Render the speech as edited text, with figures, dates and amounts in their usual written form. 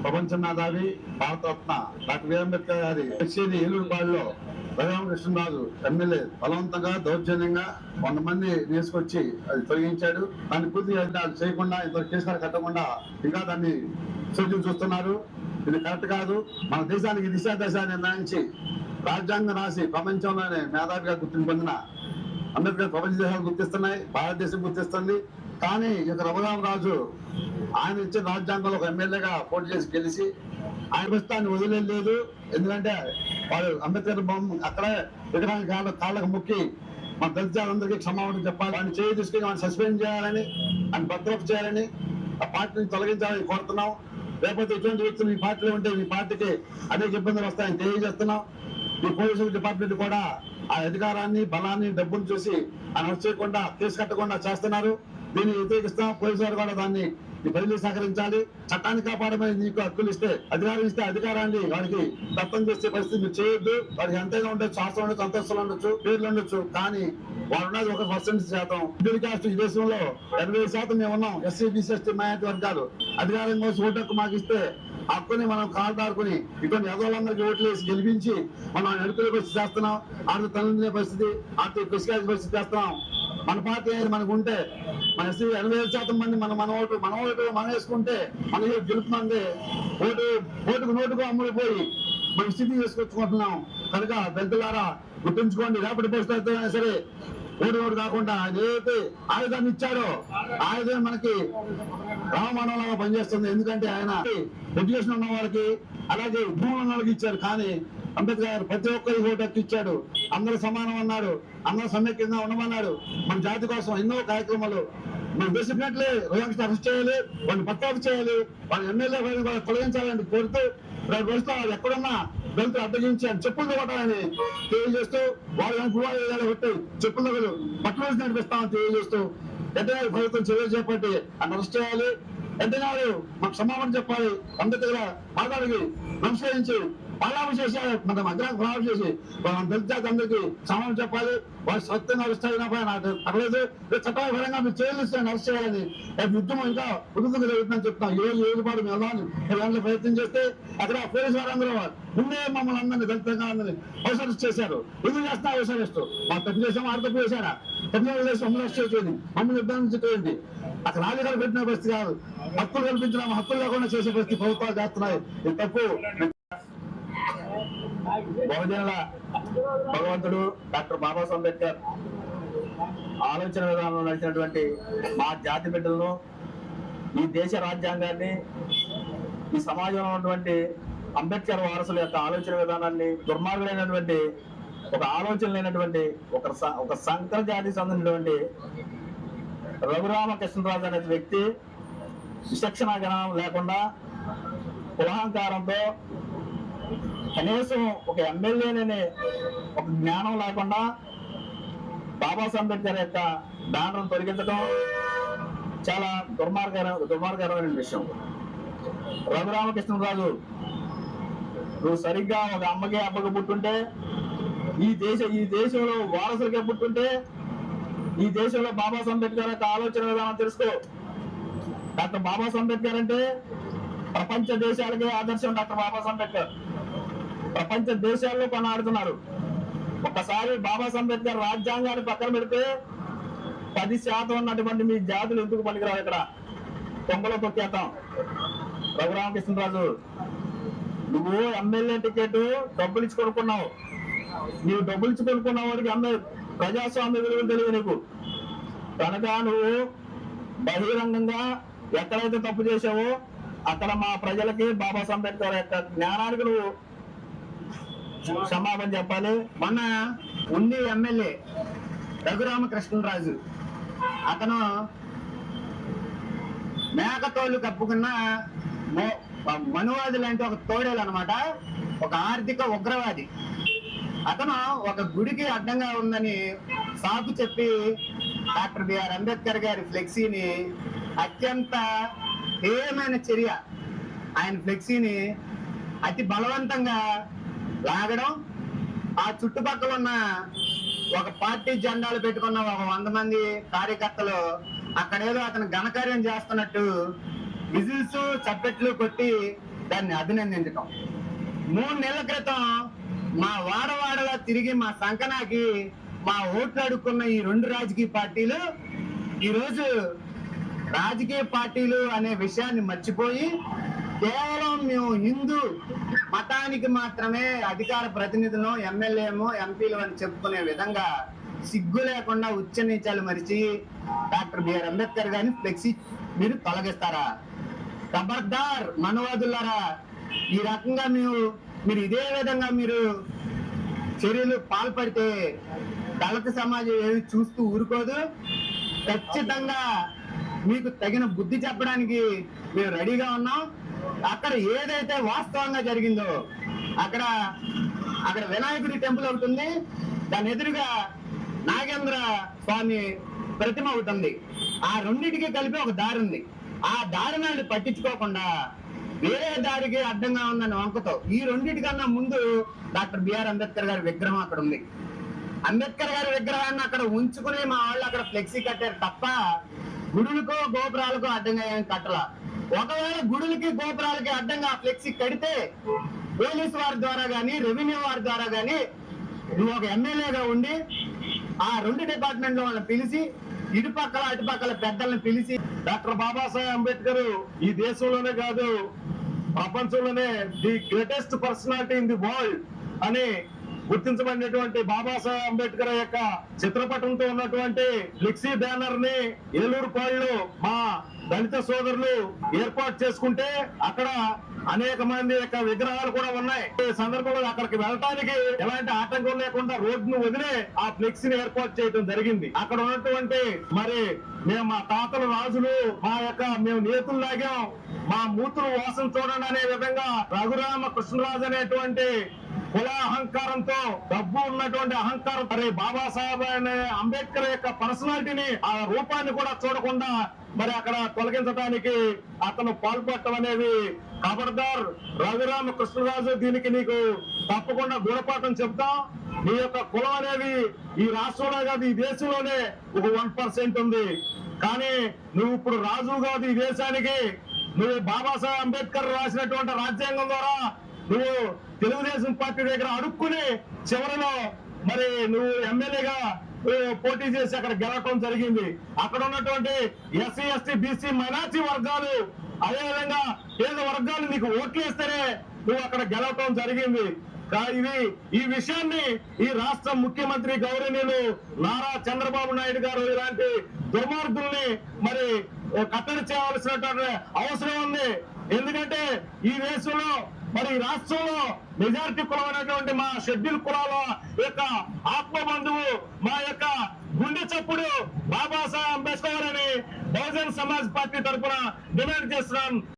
ప్రపంచ మేధావి Bharat Ratna doctor B Ambedkar గారి ఏలూరుపాడులో రఘురామకృష్ణరాజు ఎమ్మెల్యే బలవంతంగా దౌర్జన్యంగా 100 మంది తీసుకొచ్చి అది తొలగించాడు. దాన్ని పూర్తిగా చేయకుండా ఇంత కేసులు కట్టకుండా ఇంకా దాన్ని సూచన చూస్తున్నారు. ఇది కరెక్ట్ కాదు. మన దేశానికి దిశాదశ నిర్ణయించి రాజ్యాంగం రాసి ప్రపంచంలోనే మేధావిగా గుర్తింపు పొందిన అంబేద్కర్ ప్రపంచ దేశాలు గుర్తిస్తున్నాయి, భారతదేశం గుర్తిస్తుంది. కానీ ఇక రఘురామరాజు ఆయన ఇచ్చిన రాజ్యాంగంలో ఒక ఎమ్మెల్యేగా పోటీ చేసి గెలిచి ఆయన ప్రస్తుతాన్ని వదిలేదు. ఎందుకంటే వాళ్ళు అంబేద్కర్ బొమ్మ అక్కడే విగ్రహానికి కాళ్ళకు ముక్కి మన దళితులందరికీ క్షమాపణ చెప్పాలి, ఆయన చేయి తీసుకుని ఆయన సస్పెండ్ చేయాలని, ఆయన బర్తరఫ్ చేయాలని, ఆ పార్టీని తొలగించాలని కోరుతున్నాం. లేకపోతే ఇటువంటి వ్యక్తులు ఈ పార్టీలో ఉంటే ఈ పార్టీకి అనేక ఇబ్బందులు వస్తాయని తెలియజేస్తున్నాం. ఈ పోలీసు డిపార్ట్మెంట్ కూడా ఆ అధికారాన్ని బలాన్ని డబ్బును చూసి ఆయన వచ్చేయకుండా కేసు కట్టకుండా చేస్తున్నారు. దీన్ని వ్యతిరేకిస్తాం. పోలీసు వారు కూడా దాన్ని బదిలీ సహకరించాలి. చట్టాన్ని కాపాడమని నీకు హక్కులు ఇస్తే అధికారం ఇస్తే అధికారాన్ని వారికి దత్తం చేసే పరిస్థితి మీరు చేయొద్దు. వారికి ఎంతైనా ఉండొచ్చు, ఆస్తులు ఉండొచ్చు, అంతస్తులు ఉండొచ్చు, పేర్లు ఉండొచ్చు. కానీ వారు ఉన్నది 1% షెడ్యూల్ కాస్ట్. ఈ దేశంలో 80% మేము ఉన్నాం. ఎస్సీ బీసీ ఎస్టీ మైనారిటీ వర్గాలు అధికారం కోసం ఓటు హక్కు మాకు ఇస్తే హక్కుని మనం కాల్దారుకుని ఇటువంటి ఎదవాళ్ళందరికీ ఓట్లు వేసి గెలిపించి మనం నడుపుల పరిస్థితి చేస్తున్నాం. ఆర్థిక తల్లిందే పరిస్థితి, ఆర్థిక కృషికాయ పరిస్థితి చేస్తున్నాం. మన పార్టీ మనకు ఉంటే మన 85% మంది మన ఓటు మనం వేసుకుంటే మన గెలుపుమంది ఓటుకు నోటుకు అమ్ముడిపోయి మన స్థితి చేసుకొచ్చుకుంటున్నాం. కనుక దళితులారా గుర్తుంచుకోండి. రేపటి పరిస్థితి అయినా సరే ఓటు కాకుండా ఆయన ఏదైతే ఆయుధాన్ని ఇచ్చాడో ఆయుధం మనకి రామమానవలాగా పనిచేస్తుంది. ఎందుకంటే ఆయన ఎడ్యుకేషన్ ఉన్న వాళ్ళకి అలాగే భూములు ఉన్న వాళ్ళకి ఇచ్చారు. కానీ అంబేద్కర్ గారు ప్రతి ఒక్కరికి ఓటు హక్కు ఇచ్చాడు. అందరూ సమానం అన్నాడు, అందరూ సమైక్యంగా ఉండమన్నాడు. మన జాతి కోసం ఎన్నో కార్యక్రమాలు మనం చేసినట్లే రోజు అరెస్ట్ చేయాలి, వాళ్ళని బర్తరఫ్ చేయాలి, వాళ్ళ ఎమ్మెల్యే తొలగించాలని కోరుతూ రోజుతో వాళ్ళు ఎక్కడున్నా దళితులు అడ్డగించారు చెప్పులు కొట్టాలని తెలియజేస్తూ వాళ్ళు కొట్టి చెప్పుల దగ్గర పట్టులు నడిపిస్తామని తెలియజేస్తూ వెంటనే ప్రభుత్వం చర్యలు చేపట్టి అని అరెస్ట్ చేయాలి. వెంటనే మాకు క్షమాపణ చెప్పాలి. అంబేద్కర్ పాదాలకి నమస్కరించి పాలాభిషేకాలు మన అగ్రానికి ప్రారంభం చేసి దళిత జాతి అందరికీ క్షమాపణ చెప్పాలి. వాళ్ళు సత్యంగా అరెస్ట్ అయినా అవ్వలేదు. చట్టపరంగా మీరు చేయాలని అరెస్ట్ చేయాలని యుద్ధం ఇంకా ఉద్యోగంగా జరుగుతుందని చెప్తాం. ఈ రోజు ఏడుపాటు మేము వెళ్ళాలని ప్రయత్నం చేస్తే అక్కడ పోలీసు వారందరూ ముందే మమ్మల్ని అందరినీ దళితంగా అందరినీ అవసరం చేశారు. ఎందుకు చేస్తున్నా అవసరిస్తూ మా తప్పు చేసాము, ఆడ తప్పు చేశారా, తప్పు చేసి మమ్మల్ని అరెస్ట్ చేసేది, మమ్మల్ని నిర్ధారించేది. అక్కడ రాజకీయాలు పెట్టిన పరిస్థితి కాదు. హక్కులు కల్పించడం, హక్కులు లేకుండా చేసే పరిస్థితి ప్రభుత్వాలు చేస్తున్నాయి. ఇది తప్పు. బహుజనుల భగవంతుడు డాక్టర్ బాబాసాహెబ్ అంబేద్కర్ ఆలోచన విధానంలో నడిచినటువంటి మా జాతి బిడ్డలను, ఈ దేశ రాజ్యాంగాన్ని, ఈ సమాజంలో ఉన్నటువంటి అంబేద్కర్ వారసుల యొక్క ఆలోచన విధానాన్ని దుర్మార్గులైనటువంటి ఒక ఆలోచన లేనటువంటి ఒక సంకర జాతికి సంబంధించినటువంటి రఘురామకృష్ణరాజు అనే వ్యక్తి విచక్షణ జ్ఞానం లేకుండా కులహంకారంతో కనీసం ఒక ఎమ్మెల్యేనే ఒక జ్ఞానం లేకుండా బాబాసాహెబ్ అంబేద్కర్ యొక్క బ్యానర్ను తొలగించడం చాలా దుర్మార్గకరమైన విషయం. రఘురామకృష్ణరాజు నువ్వు సరిగ్గా ఒక అమ్మకి అబ్బకి పుట్టుంటే, ఈ దేశంలో వారసులకే పుట్టుంటే, ఈ దేశంలో బాబాసాహెబ్ అంబేద్కర్ యొక్క ఆలోచన విధానం తెలుసుకో. డాక్టర్ బాబాసాహెబ్ అంబేద్కర్ అంటే ప్రపంచ దేశాలకే ఆదర్శం. డాక్టర్ బాబాసాహెబ్ అంబేద్కర్ ప్రపంచ దేశాల్లో కొనాడుతున్నారు. ఒక్కసారి బాబాసాహెబ్ అంబేద్కర్ రాజ్యాంగాన్ని పక్కన పెడితే 10% ఉన్నటువంటి మీ జాతులు ఎందుకు పనికిరావు? ఇక్కడ తొంగలో తొక్కేస్తాం. రఘురామకృష్ణరాజు నువ్వు ఎమ్మెల్యే టికెట్ డబ్బులు ఇచ్చి కొనుక్కున్నావు. నీవు డబ్బులు ఇచ్చి కొనుక్కున్న వాడికి ప్రజాస్వామ్య విలువలు తెలియదు నీకు. కనుక నువ్వు బహిరంగంగా ఎక్కడైతే తప్పు చేసావో అక్కడ మా ప్రజలకి బాబాసాహెబ్ అంబేద్కర్ యొక్క జ్ఞానానికి నువ్వు క్షమాపణ చెప్పాలి. మన ఉన్ని ఎమ్మెల్యే రఘురామకృష్ణరాజు అతను మేకతోళ్ళు కప్పుకున్న మనువాది లాంటి ఒక తోడేలు అనమాట, ఒక ఆర్థిక ఉగ్రవాది. అతను ఒక గుడికి అడ్డంగా ఉందని సాకు చెప్పి డాక్టర్ బిఆర్ అంబేద్కర్ గారి ఫ్లెక్సీని అత్యంత హేయమైన చర్య, ఆయన ఫ్లెక్సీని అతి బలవంతంగా లాగడం, ఆ చుట్టుపక్కల ఉన్న ఒక పార్టీ జెండాలు పెట్టుకున్న ఒక 100 మంది కార్యకర్తలు అక్కడేదో అతను ఘనకార్యం చేస్తున్నట్టు విజిల్స్ చప్పట్లు కొట్టి దాన్ని అభినందించటం. 3 నెలల క్రితం మా వాడవాడలా తిరిగి మా సంకనాకి మా ఓట్లు అడుక్కున్న ఈ 2 రాజకీయ పార్టీలు ఈరోజు రాజకీయ పార్టీలు అనే విషయాన్ని మర్చిపోయి కేవలం మేము హిందూ మతానికి మాత్రమే అధికార ప్రతినిధులు, ఎమ్మెల్యేమో, ఎంపీలు అని చెప్పుకునే విధంగా సిగ్గు లేకుండా ఉచ్చ నీచాలు మరిచి డాక్టర్ బిఆర్ అంబేద్కర్ గారిని ఫ్లెక్సీ మీరు తొలగిస్తారా? ఖబర్దార్ మనువాదులారా, ఈ రకంగా మీరు ఇదే విధంగా మీరు చర్యలు పాల్పడితే దళిత సమాజం ఏమి చూస్తూ ఊరుకోదు. ఖచ్చితంగా మీకు తగిన బుద్ధి చెప్పడానికి మేము రెడీగా ఉన్నాం. అక్కడ ఏదైతే వాస్తవంగా జరిగిందో అక్కడ వినాయకుడి టెంపుల్ ఒకటి ఉంది, దాని ఎదురుగా నాగేంద్ర స్వామి ప్రతిమ ఒకటి ఉంది. ఆ రెండింటికి కలిపి ఒక దారి ఉంది. ఆ దారి నాడు పట్టించుకోకుండా వేరే దారికి అడ్డంగా ఉందని వంకతో ఈ రెండింటికన్నా ముందు డాక్టర్ బిఆర్ అంబేద్కర్ గారి విగ్రహం అక్కడ ఉంది. అంబేద్కర్ గారి విగ్రహాన్ని అక్కడ ఉంచుకుని మా వాళ్ళు అక్కడ ఫ్లెక్సీ కట్టారు తప్ప గుడులకో గోపురాలకో అడ్డంగా ఏం కట్టలా. ఒకవేళ గుడులకి గోపురాలకి అడ్డంగా ఫ్లెక్సీ కడితే పోలీసు వారి ద్వారా గాని, రెవెన్యూ వారి ద్వారా గాని నువ్వు ఒక ఎమ్మెల్యేగా ఉండి ఆ 2 డిపార్ట్మెంట్ లో వాళ్ళని పిలిచి ఇటుపక్కల అటుపక్కల పెద్దలను పిలిచి డాక్టర్ బాబాసాహెబ్ అంబేద్కర్ ఈ దేశంలోనే కాదు ప్రపంచంలోనే the greatest personality in the world అని గుర్తించబడినటువంటి బాబాసాహెబ్ అంబేద్కర్ యొక్క చిత్రపటంతో ఉన్నటువంటి ఫ్లెక్సీ బ్యానర్ ని ఏలూరు పాళ్ళు మా దళిత సోదరులు ఏర్పాటు చేసుకుంటే అక్కడ అనేక మంది యొక్క విగ్రహాలు కూడా ఉన్నాయి. ఈ సందర్భంలో అక్కడికి వెళ్ళటానికి ఎలాంటి ఆటంకం లేకుండా రోడ్డును వదిలే ఆ ఫ్లెక్సీని ఏర్పాటు చేయడం జరిగింది. అక్కడ ఉన్నటువంటి మేము మా తాతల రాజులు మేము నేతులు లాగాం, మా మూతులు వాసన చూడండి అనే విధంగా రఘురామ కృష్ణరాజు అనేటువంటి కుల అహంకారంతో, డబ్బు ఉన్నటువంటి అహంకారం బాబాసాహెబ్ అంబేద్కర్ యొక్క పర్సనాలిటీని, ఆ రూపాన్ని కూడా చూడకుండా అక్కడ తొలగించడానికి అతను పాల్పడటం అనేది ఖబర్దార్ రఘురామ కృష్ణరాజు, దీనికి నీకు తప్పకుండా గుణపాఠం చెప్తాం. నీ యొక్క కులం అనేది ఈ రాష్ట్రంలో కాదు ఈ దేశంలోనే ఒక 1% ఉంది. కానీ నువ్వు ఇప్పుడు రాజు కాదు ఈ దేశానికి. నువ్వు బాబాసాహెబ్ అంబేద్కర్ రాసినటువంటి రాజ్యాంగం ద్వారా నువ్వు తెలుగుదేశం పార్టీ దగ్గర అడుక్కుని చివరిలో నువ్వు ఎమ్మెల్యేగా పోటీ చేసి అక్కడ గెలవటం జరిగింది. అక్కడ ఉన్నటువంటి ఎస్సీ, ఎస్టీ, బీసీ, మైనార్టీ వర్గాలు, అదేవిధంగా పేద వర్గాలు నీకు ఓట్లు వేస్తేనే నువ్వు అక్కడ గెలవటం జరిగింది. ఈ విషయాన్ని ఈ రాష్ట్ర ముఖ్యమంత్రి గౌరవనీయులు నారా చంద్రబాబు నాయుడు గారు ఇలాంటి దుర్మార్గుల్ని కట్టడి చేయవలసినటువంటి అవసరం ఉంది. ఎందుకంటే ఈ దేశంలో రాష్ట్రంలో మెజారిటీ కులం అనేటువంటి మా షెడ్యూల్ కులాల యొక్క ఆత్మబంధువు, మా యొక్క గుండె చప్పుడు బాబాసాహెబ్ అంబేద్కర్ అని బహుజన్ సమాజ్ పార్టీ తరఫున డిమాండ్ చేస్తున్నాం.